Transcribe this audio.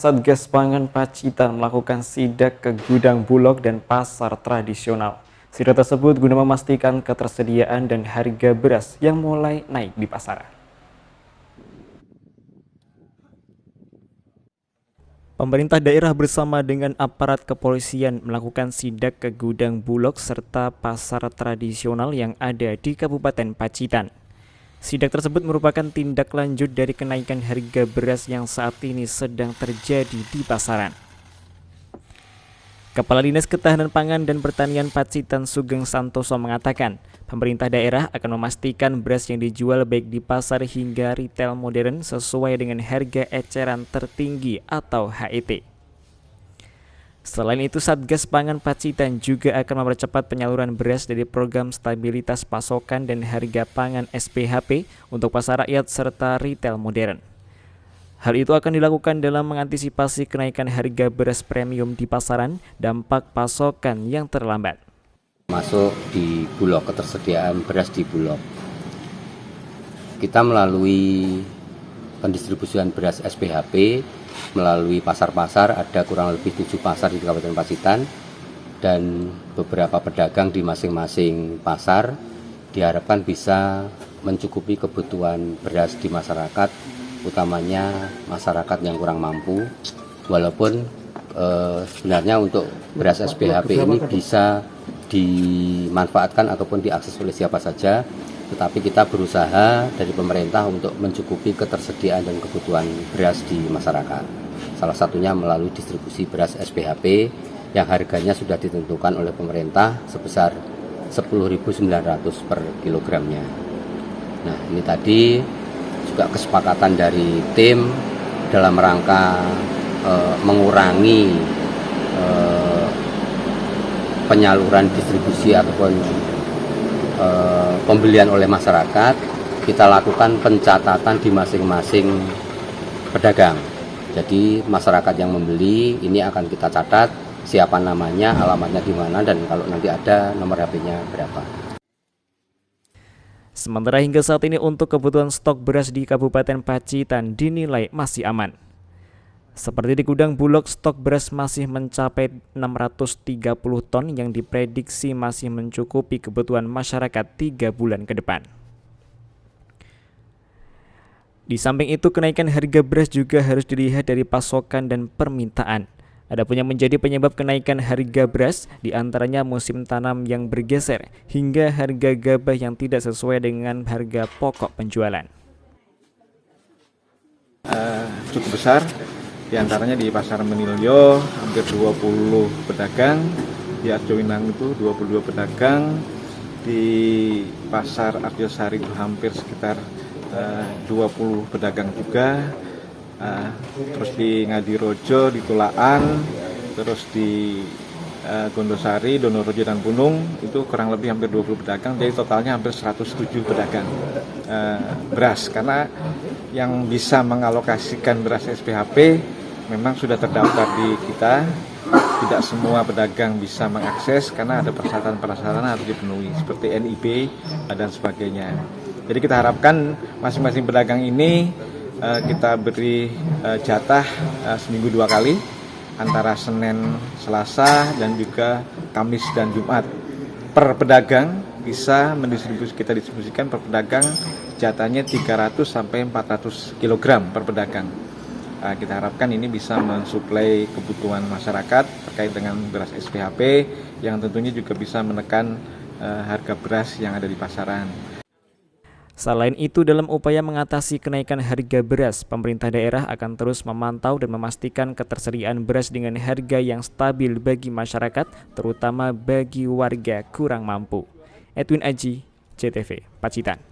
Satgas Pangan Pacitan melakukan sidak ke gudang Bulog dan pasar tradisional. Sidak tersebut guna memastikan ketersediaan dan harga beras yang mulai naik di pasaran. Pemerintah daerah bersama dengan aparat kepolisian melakukan sidak ke gudang Bulog serta pasar tradisional yang ada di Kabupaten Pacitan. Sidak tersebut merupakan tindak lanjut dari kenaikan harga beras yang saat ini sedang terjadi di pasaran. Kepala Dinas Ketahanan Pangan dan Pertanian Pacitan Sugeng Santoso mengatakan, pemerintah daerah akan memastikan beras yang dijual baik di pasar hingga retail modern sesuai dengan harga eceran tertinggi atau HET. Selain itu, Satgas Pangan Pacitan juga akan mempercepat penyaluran beras dari program stabilitas pasokan dan harga pangan SPHP untuk pasar rakyat serta retail modern. Hal itu akan dilakukan dalam mengantisipasi kenaikan harga beras premium di pasaran, dampak pasokan yang terlambat. Masuk di Bulog, ketersediaan beras di Bulog. Kita melalui pendistribusian beras SPHP melalui pasar-pasar, ada kurang lebih 7 pasar di Kabupaten Pacitan dan beberapa pedagang di masing-masing pasar diharapkan bisa mencukupi kebutuhan beras di masyarakat, utamanya masyarakat yang kurang mampu. Walaupun sebenarnya untuk beras SPHP ini bisa dimanfaatkan ataupun diakses oleh siapa saja, tetapi kita berusaha dari pemerintah untuk mencukupi ketersediaan dan kebutuhan beras di masyarakat. Salah satunya melalui distribusi beras SPHP yang harganya sudah ditentukan oleh pemerintah sebesar 10.900 per kilogramnya. Nah, ini tadi juga kesepakatan dari tim dalam rangka mengurangi penyaluran distribusi ataupun pembelian oleh masyarakat. Kita lakukan pencatatan di masing-masing pedagang. Jadi masyarakat yang membeli ini akan kita catat siapa namanya, alamatnya di mana, dan kalau nanti ada nomor HP-nya berapa. Sementara hingga saat ini untuk kebutuhan stok beras di Kabupaten Pacitan dinilai masih aman. Seperti di gudang Bulog, stok beras masih mencapai 630 ton yang diprediksi masih mencukupi kebutuhan masyarakat 3 bulan ke depan. Di samping itu, kenaikan harga beras juga harus dilihat dari pasokan dan permintaan. Adapun yang menjadi penyebab kenaikan harga beras diantaranya musim tanam yang bergeser hingga harga gabah yang tidak sesuai dengan harga pokok penjualan. Cukup besar. Di antaranya di Pasar Meniljo hampir 20 pedagang, di Arjowinang itu 22 pedagang, di Pasar Arjosari itu hampir sekitar 20 pedagang juga, terus di Ngadirojo, di Tulaan, terus di Gondosari, Donorojo dan Punung itu kurang lebih hampir 20 pedagang, jadi totalnya hampir 107 pedagang beras. Karena yang bisa mengalokasikan beras SPHP memang sudah terdaftar di kita, tidak semua pedagang bisa mengakses karena ada persyaratan-persyaratan harus dipenuhi seperti NIB dan sebagainya. Jadi kita harapkan masing-masing pedagang ini kita beri jatah seminggu 2 kali antara Senin, Selasa dan juga Kamis dan Jumat. Per pedagang bisa kita distribusikan per pedagang jatahnya 300 sampai 400 kg per pedagang. Kita harapkan ini bisa mensuplai kebutuhan masyarakat terkait dengan beras SPHP yang tentunya juga bisa menekan harga beras yang ada di pasaran. Selain itu, dalam upaya mengatasi kenaikan harga beras, pemerintah daerah akan terus memantau dan memastikan ketersediaan beras dengan harga yang stabil bagi masyarakat, terutama bagi warga kurang mampu. Edwin Aji, CTV, Pacitan.